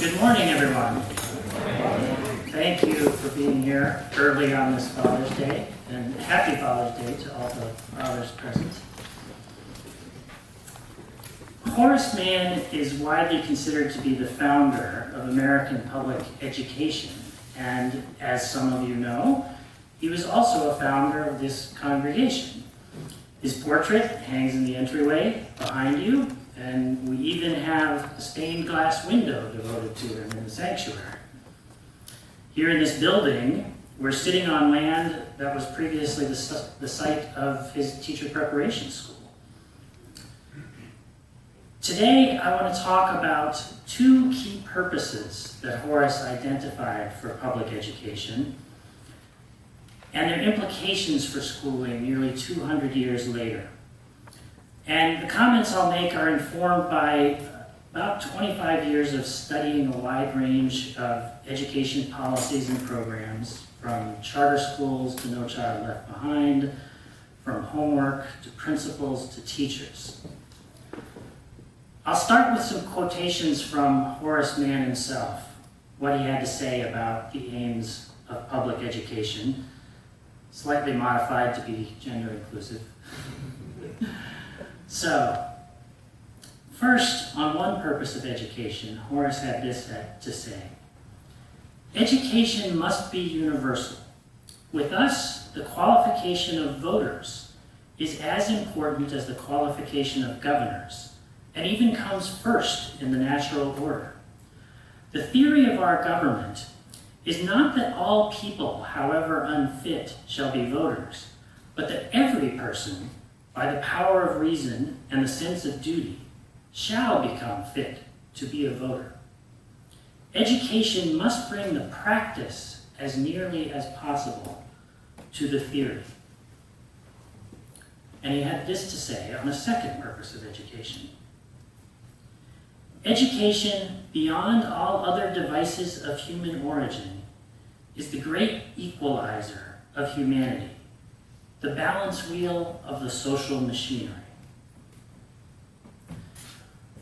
Good morning, everyone. Thank you for being here early on this Father's Day, and happy Father's Day to all the fathers present. Horace Mann is widely considered to be the founder of American public education, and as some of you know, he was also a founder of this congregation. His portrait hangs in the entryway behind you, and we even have a stained glass window devoted to him in the sanctuary. Here in this building, we're sitting on land that was previously the site of his teacher preparation school. Today, I want to talk about two key purposes that Horace identified for public education and their implications for schooling nearly 200 years later. And the comments I'll make are informed by about 25 years of studying a wide range of education policies and programs, from charter schools to No Child Left Behind, from homework to principals to teachers. I'll start with some quotations from Horace Mann himself, what he had to say about the aims of public education, slightly modified to be gender inclusive. So, first, on one purpose of education, Horace had this to say: education must be universal. With us, the qualification of voters is as important as the qualification of governors, and even comes first in the natural order. The theory of our government is not that all people, however unfit, shall be voters, but that every person, by the power of reason and the sense of duty, shall become fit to be a voter. Education must bring the practice as nearly as possible to the theory. And he had this to say on a second purpose of education: education, beyond all other devices of human origin, is the great equalizer of humanity, the balance wheel of the social machinery.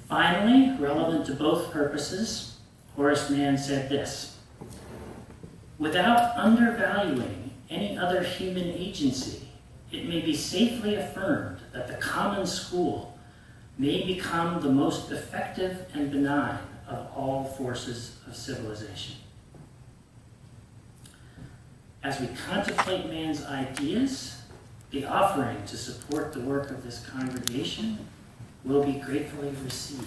Finally, relevant to both purposes, Horace Mann said this: without undervaluing any other human agency, it may be safely affirmed that the common school may become the most effective and benign of all forces of civilization. As we contemplate Mann's ideas, the offering to support the work of this congregation will be gratefully received.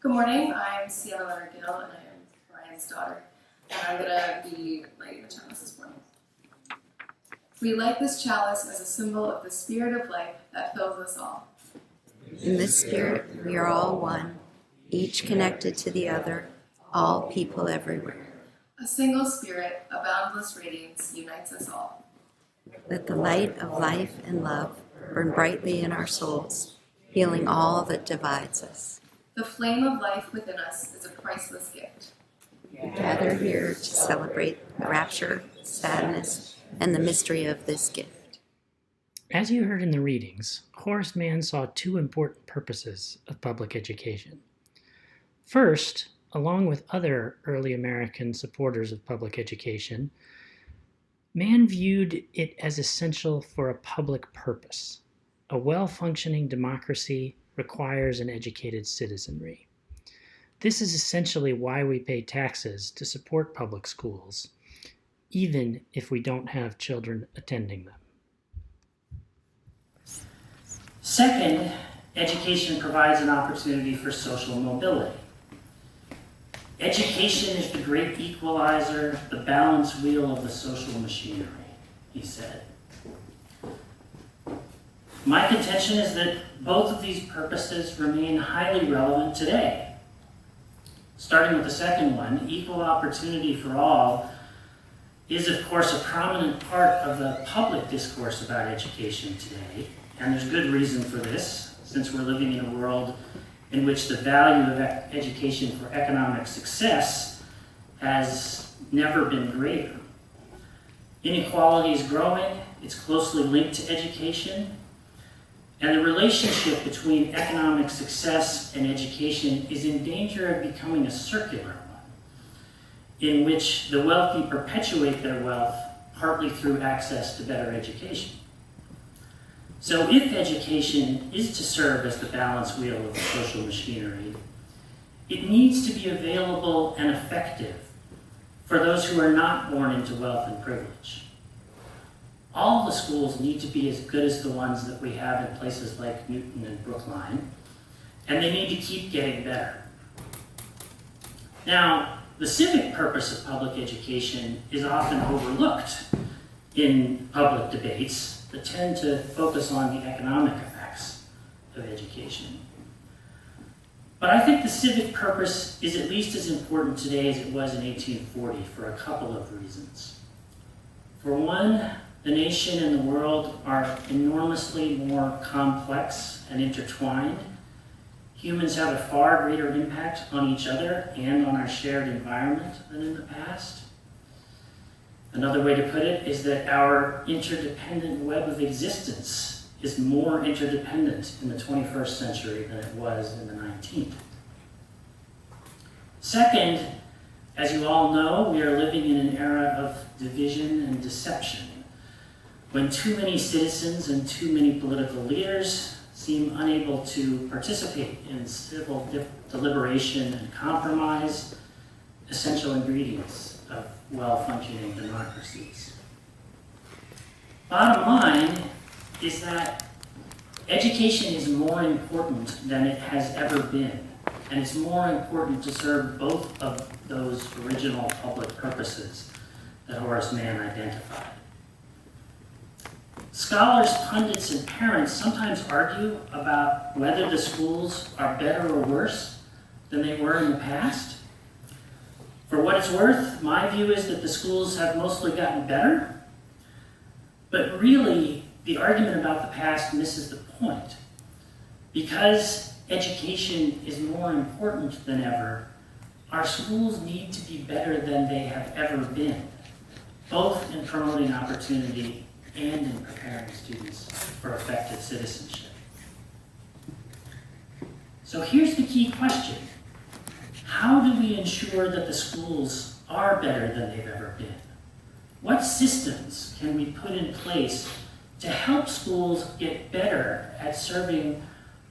Good morning, I'm Sienna Leonard Gill, and I am Brian's daughter, and I'm going to be lighting the chalice this morning. We light this chalice as a symbol of the spirit of life that fills us all. In this spirit, we are all one, each connected to the other, all people everywhere. A single spirit, a boundless radiance, unites us all. Let the light of life and love burn brightly in our souls, healing all that divides us. The flame of life within us is a priceless gift. We gather here to celebrate the rapture, sadness, and the mystery of this gift. As you heard in the readings, Horace Mann saw two important purposes of public education. First, along with other early American supporters of public education, Mann viewed it as essential for a public purpose. A well-functioning democracy requires an educated citizenry. This is essentially why we pay taxes to support public schools, even if we don't have children attending them. Second, education provides an opportunity for social mobility. Education is the great equalizer, the balance wheel of the social machinery, he said. My contention is that both of these purposes remain highly relevant today. Starting with the second one, equal opportunity for all is, of course, a prominent part of the public discourse about education today, and there's good reason for this, since we're living in a world in which the value of education for economic success has never been greater. Inequality is growing, it's closely linked to education, And the relationship between economic success and education is in danger of becoming a circular one, in which the wealthy perpetuate their wealth partly through access to better education. So if education is to serve as the balance wheel of the social machinery, it needs to be available and effective for those who are not born into wealth and privilege. All the schools need to be as good as the ones that we have in places like Newton and Brookline, and they need to keep getting better. Now, the civic purpose of public education is often overlooked in public debates that tend to focus on the economic effects of education. But I think the civic purpose is at least as important today as it was in 1840 for a couple of reasons. For one, the nation and the world are enormously more complex and intertwined. Humans have a far greater impact on each other and on our shared environment than in the past. Another way to put it is that our interdependent web of existence is more interdependent in the 21st century than it was in the 19th. Second, as you all know, we are living in an era of division and deception, when too many citizens and too many political leaders seem unable to participate in civil deliberation and compromise, essential ingredients of well-functioning democracies. Bottom line is that education is more important than it has ever been, and it's more important to serve both of those original public purposes that Horace Mann identified. Scholars, pundits, and parents sometimes argue about whether the schools are better or worse than they were in the past. For what it's worth, my view is that the schools have mostly gotten better, but really, the argument about the past misses the point. Because education is more important than ever, our schools need to be better than they have ever been, both in promoting opportunity and in preparing students for effective citizenship. So here's the key question. How do we ensure that the schools are better than they've ever been? What systems can we put in place to help schools get better at serving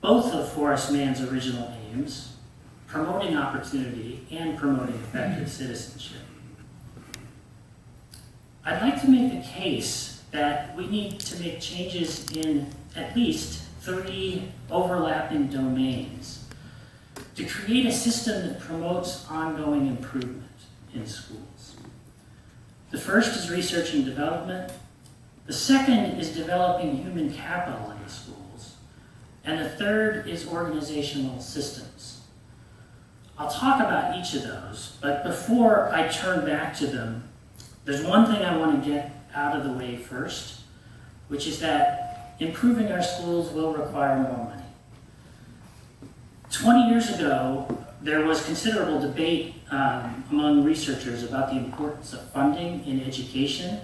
both of Horace Mann's original aims, promoting opportunity and promoting effective citizenship? I'd like to make the case that we need to make changes in at least 3 overlapping domains to create a system that promotes ongoing improvement in schools. The first is research and development. The second is developing human capital in the schools. And the third is organizational systems. I'll talk about each of those, but before I turn back to them, there's one thing I want to get out of the way first, which is that improving our schools will require more money. 20 years ago, there was considerable debate among researchers about the importance of funding in education,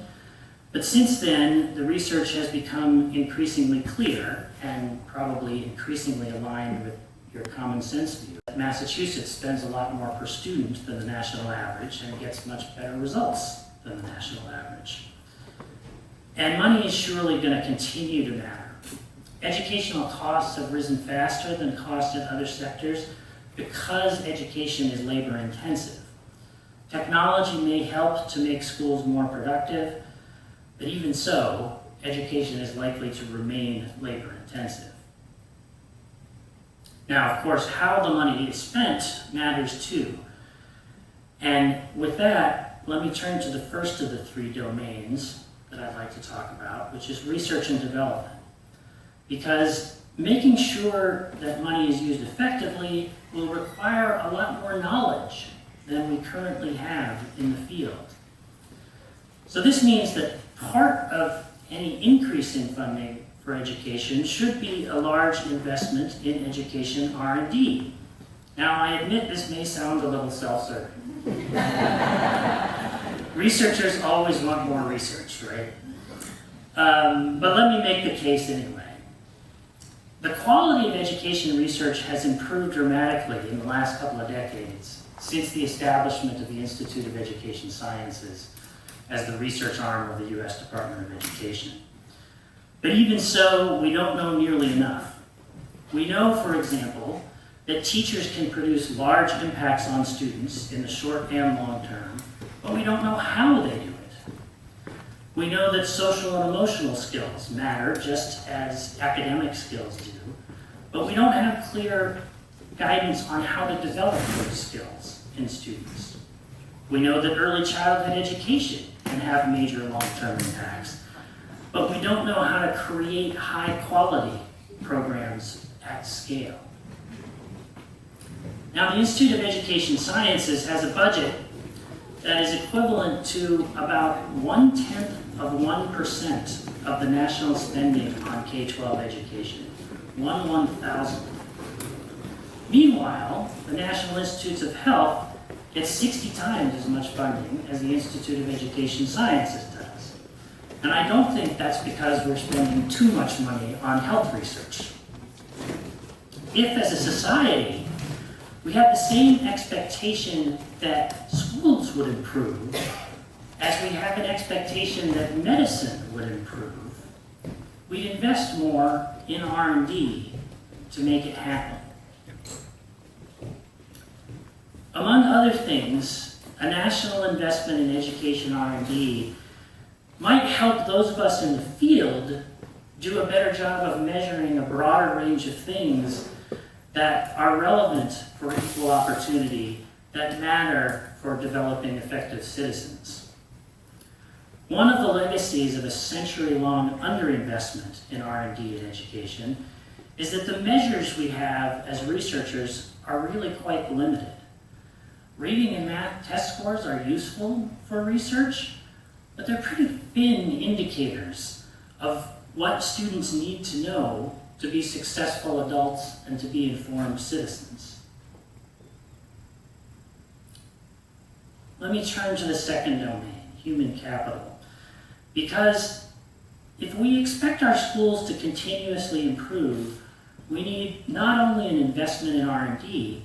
but since then, the research has become increasingly clear and probably increasingly aligned with your common sense view. Massachusetts spends a lot more per student than the national average and gets much better results than the national average. And money is surely going to continue to matter. Educational costs have risen faster than costs in other sectors because education is labor intensive. Technology may help to make schools more productive, but even so, education is likely to remain labor intensive. Now, of course, how the money is spent matters too. And with that, let me turn to the first of the 3 domains that I'd like to talk about, which is research and development. Because making sure that money is used effectively will require a lot more knowledge than we currently have in the field. So this means that part of any increase in funding for education should be a large investment in education R&D. Now, I admit this may sound a little self-serving. Researchers always want more research, right? But let me make the case anyway. The quality of education research has improved dramatically in the last couple of decades since the establishment of the Institute of Education Sciences as the research arm of the U.S. Department of Education. But even so, we don't know nearly enough. We know, for example, that teachers can produce large impacts on students in the short and long term, but we don't know how they do it. We know that social and emotional skills matter just as academic skills do, but we don't have clear guidance on how to develop those skills in students. We know that early childhood education can have major long-term impacts, but we don't know how to create high-quality programs at scale. Now, the Institute of Education Sciences has a budget that is equivalent to about 0.1% of the national spending on K-12 education, 1/1000th. Meanwhile, the National Institutes of Health gets 60 times as much funding as the Institute of Education Sciences does. And I don't think that's because we're spending too much money on health research. If, as a society, we have the same expectation that schools would improve as we have an expectation that medicine would improve, we'd invest more in R&D to make it happen. Among other things, a national investment in education R&D might help those of us in the field do a better job of measuring a broader range of things that are relevant for equal opportunity, that matter for developing effective citizens. One of the legacies of a century-long underinvestment in R&D in education is that the measures we have as researchers are really quite limited. Reading and math test scores are useful for research, but they're pretty thin indicators of what students need to know to be successful adults and to be informed citizens. Let me turn to the second domain, human capital. Because if we expect our schools to continuously improve, we need not only an investment in R&D,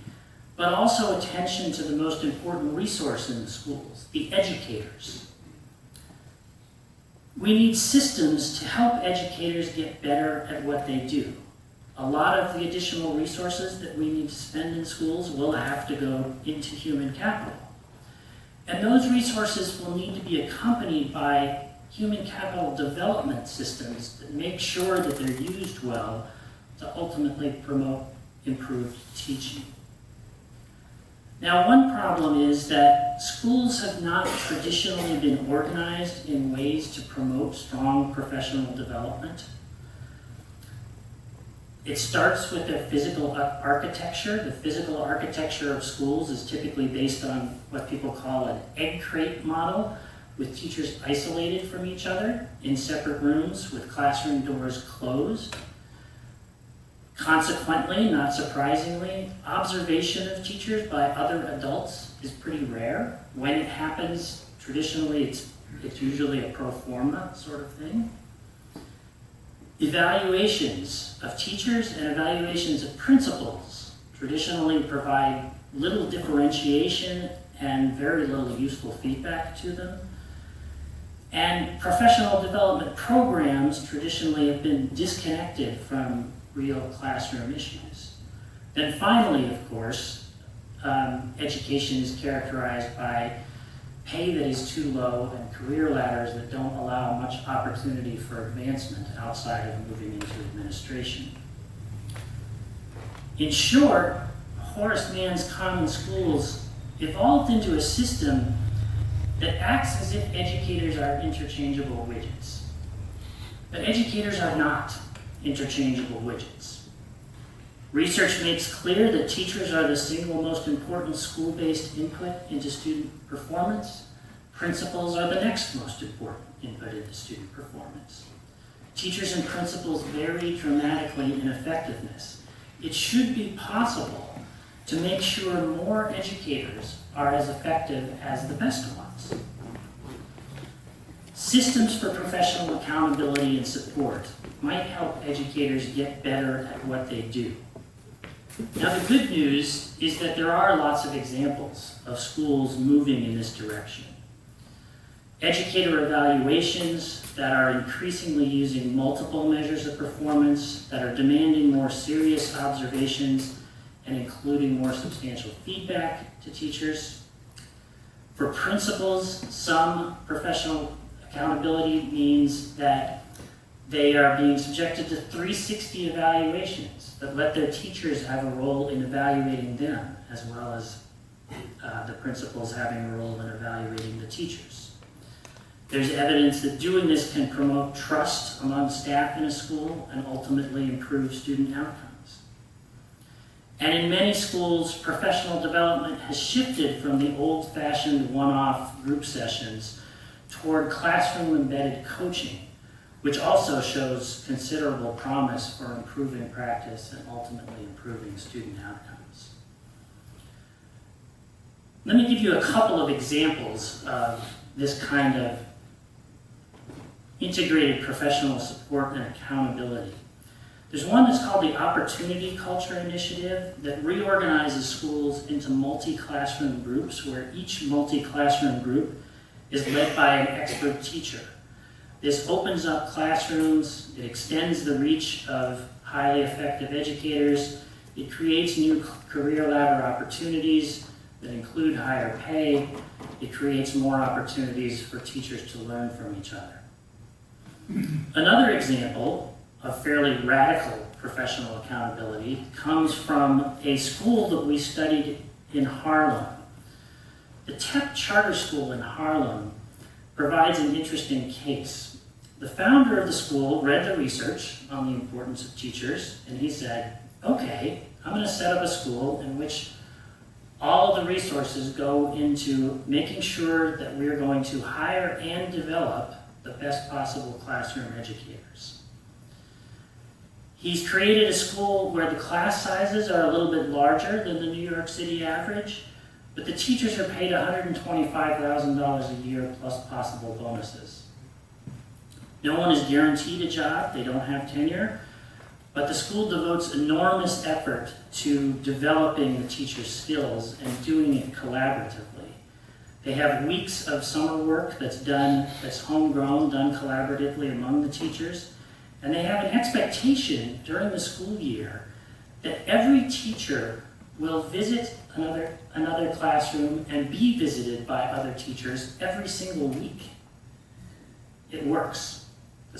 but also attention to the most important resource in the schools, the educators. We need systems to help educators get better at what they do. A lot of the additional resources that we need to spend in schools will have to go into human capital. And those resources will need to be accompanied by human capital development systems that make sure that they're used well to ultimately promote improved teaching. Now, one problem is that schools have not traditionally been organized in ways to promote strong professional development. It starts with their physical architecture. The physical architecture of schools is typically based on what people call an egg crate model, with teachers isolated from each other in separate rooms with classroom doors closed. Consequently, not surprisingly, observation of teachers by other adults is pretty rare. When it happens, traditionally it's usually a pro forma sort of thing. Evaluations of teachers and evaluations of principals traditionally provide little differentiation and very little useful feedback to them. And professional development programs traditionally have been disconnected from real classroom issues. Then finally, of course, education is characterized by pay that is too low and career ladders that don't allow much opportunity for advancement outside of moving into administration. In short, Horace Mann's common schools evolved into a system that acts as if educators are interchangeable widgets. But educators are not interchangeable widgets. Research makes clear that teachers are the single most important school-based input into student performance. Principals are the next most important input into student performance. Teachers and principals vary dramatically in effectiveness. It should be possible to make sure more educators are as effective as the best ones. Systems for professional accountability and support might help educators get better at what they do. Now, the good news is that there are lots of examples of schools moving in this direction. Educator evaluations that are increasingly using multiple measures of performance, that are demanding more serious observations and including more substantial feedback to teachers. For principals, some professional accountability means that they are being subjected to 360 evaluations that let their teachers have a role in evaluating them, as well as the principals having a role in evaluating the teachers. There's evidence that doing this can promote trust among staff in a school and ultimately improve student outcomes. And in many schools, professional development has shifted from the old-fashioned one-off group sessions toward classroom-embedded coaching, which also shows considerable promise for improving practice and ultimately improving student outcomes. Let me give you a couple of examples of this kind of integrated professional support and accountability. There's one that's called the Opportunity Culture Initiative that reorganizes schools into multi-classroom groups where each multi-classroom group is led by an expert teacher. This opens up classrooms, it extends the reach of highly effective educators, it creates new career ladder opportunities that include higher pay, it creates more opportunities for teachers to learn from each other. Another example of fairly radical professional accountability comes from a school that we studied in Harlem. The TEP Charter School in Harlem provides an interesting case. The founder of the school read the research on the importance of teachers, and he said, okay, I'm going to set up a school in which all of the resources go into making sure that we're going to hire and develop the best possible classroom educators. He's created a school where the class sizes are a little bit larger than the New York City average, but the teachers are paid $125,000 a year plus possible bonuses. No one is guaranteed a job, they don't have tenure, but the school devotes enormous effort to developing the teacher's skills and doing it collaboratively. They have weeks of summer work that's homegrown, done collaboratively among the teachers, and they have an expectation during the school year that every teacher will visit another classroom and be visited by other teachers every single week. It works. We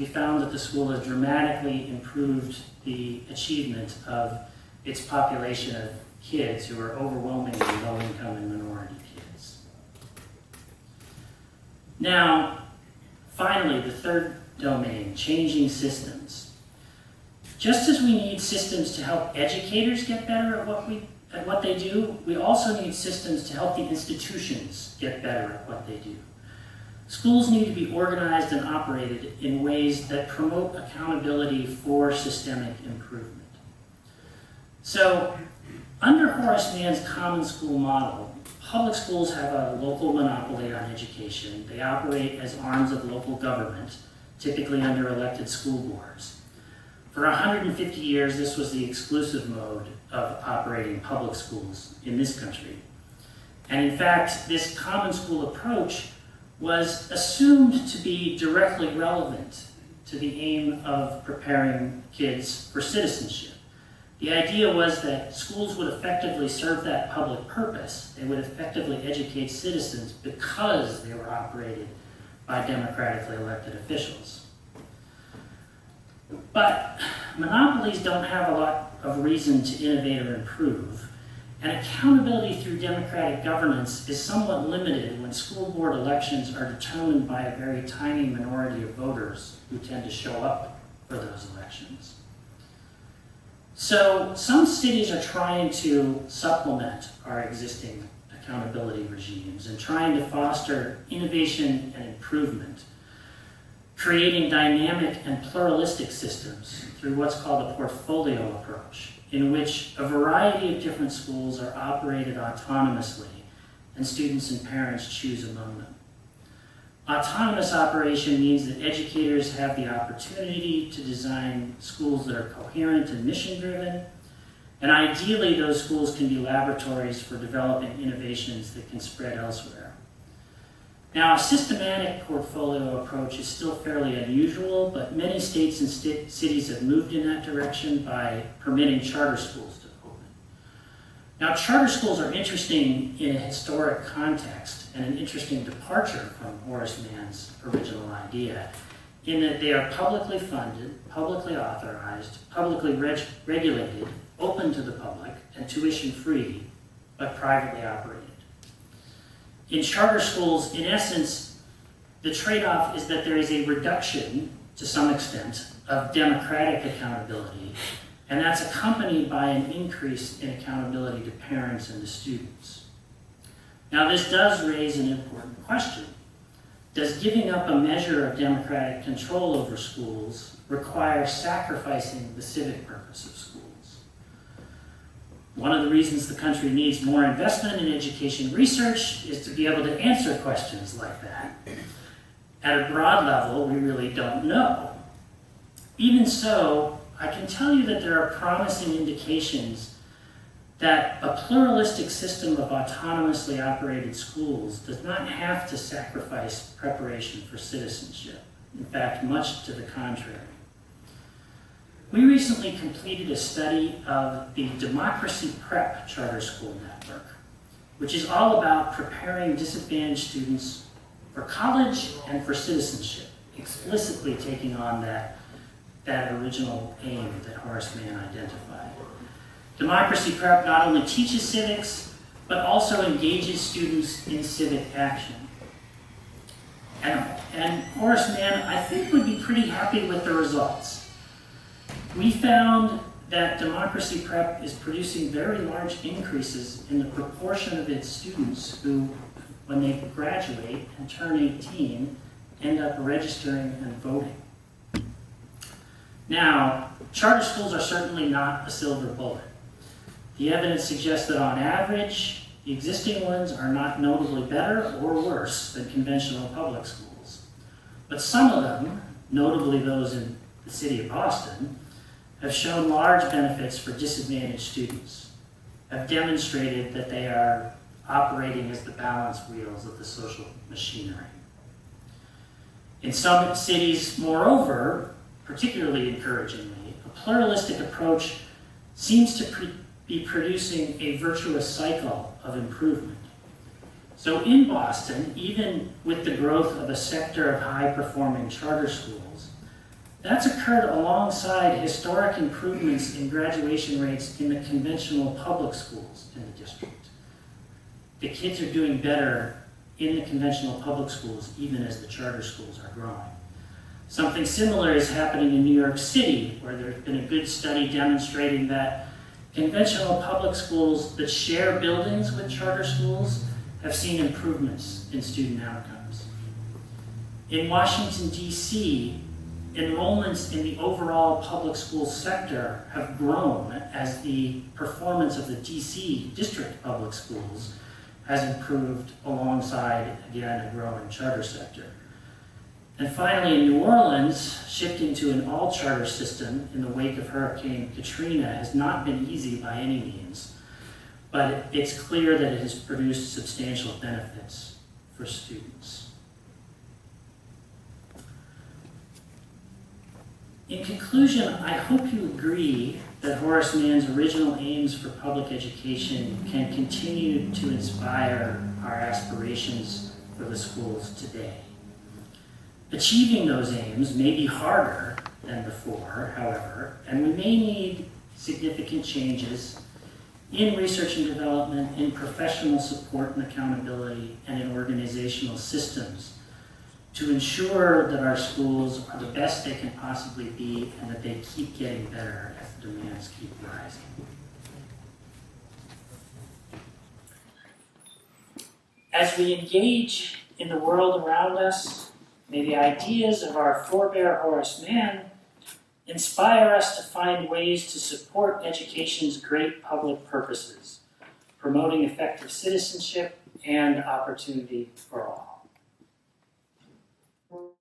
found that the school has dramatically improved the achievement of its population of kids who are overwhelmingly low-income and minority kids. Now, finally, the third domain, changing systems. Just as we need systems to help educators get better at what they do, we also need systems to help the institutions get better at what they do. Schools need to be organized and operated in ways that promote accountability for systemic improvement. So, under Horace Mann's common school model, public schools have a local monopoly on education. They operate as arms of local government, typically under elected school boards. For 150 years, this was the exclusive mode of operating public schools in this country. And in fact, this common school approach was assumed to be directly relevant to the aim of preparing kids for citizenship. The idea was that schools would effectively serve that public purpose. They would effectively educate citizens because they were operated by democratically elected officials. But monopolies don't have a lot of reason to innovate or improve, and accountability through democratic governance is somewhat limited when school board elections are determined by a very tiny minority of voters who tend to show up for those elections. So some cities are trying to supplement our existing accountability regimes and trying to foster innovation and improvement, creating dynamic and pluralistic systems through what's called a portfolio approach, in which a variety of different schools are operated autonomously and students and parents choose among them. Autonomous operation means that educators have the opportunity to design schools that are coherent and mission-driven, and ideally those schools can be laboratories for developing innovations that can spread elsewhere. Now, a systematic portfolio approach is still fairly unusual, but many states and cities have moved in that direction by permitting charter schools to open. Now, charter schools are interesting in a historic context and an interesting departure from Horace Mann's original idea, in that they are publicly funded, publicly authorized, publicly regulated, open to the public, and tuition-free, but privately operated. In charter schools, in essence, the trade-off is that there is a reduction, to some extent, of democratic accountability, and that's accompanied by an increase in accountability to parents and to students. Now, this does raise an important question. Does giving up a measure of democratic control over schools require sacrificing the civic purpose of schools? One of the reasons the country needs more investment in education research is to be able to answer questions like that. At a broad level, we really don't know. Even so, I can tell you that there are promising indications that a pluralistic system of autonomously operated schools does not have to sacrifice preparation for citizenship. In fact, much to the contrary. We recently completed a study of the Democracy Prep Charter School Network, which is all about preparing disadvantaged students for college and for citizenship, explicitly taking on that original aim that Horace Mann identified. Democracy Prep not only teaches civics, but also engages students in civic action. And Horace Mann, I think, would be pretty happy with the results. We found that Democracy Prep is producing very large increases in the proportion of its students who, when they graduate and turn 18, end up registering and voting. Now, charter schools are certainly not a silver bullet. The evidence suggests that on average, the existing ones are not notably better or worse than conventional public schools. But some of them, notably those in the city of Boston, have shown large benefits for disadvantaged students, have demonstrated that they are operating as the balance wheels of the social machinery. In some cities, moreover, particularly encouragingly, a pluralistic approach seems to be producing a virtuous cycle of improvement. So in Boston, even with the growth of a sector of high-performing charter schools, that's occurred alongside historic improvements in graduation rates in the conventional public schools in the district. The kids are doing better in the conventional public schools even as the charter schools are growing. Something similar is happening in New York City, where there's been a good study demonstrating that conventional public schools that share buildings with charter schools have seen improvements in student outcomes. In Washington, D.C., enrollments in the overall public school sector have grown as the performance of the D.C. district public schools has improved alongside, again, a growing charter sector. And finally, in New Orleans, shifting to an all-charter system in the wake of Hurricane Katrina has not been easy by any means, but it's clear that it has produced substantial benefits for students. In conclusion, I hope you agree that Horace Mann's original aims for public education can continue to inspire our aspirations for the schools today. Achieving those aims may be harder than before, however, and we may need significant changes in research and development, in professional support and accountability, and in organizational systems to ensure that our schools are the best they can possibly be and that they keep getting better as the demands keep rising. As we engage in the world around us, may the ideas of our forebear Horace Mann inspire us to find ways to support education's great public purposes, promoting effective citizenship and opportunity for all.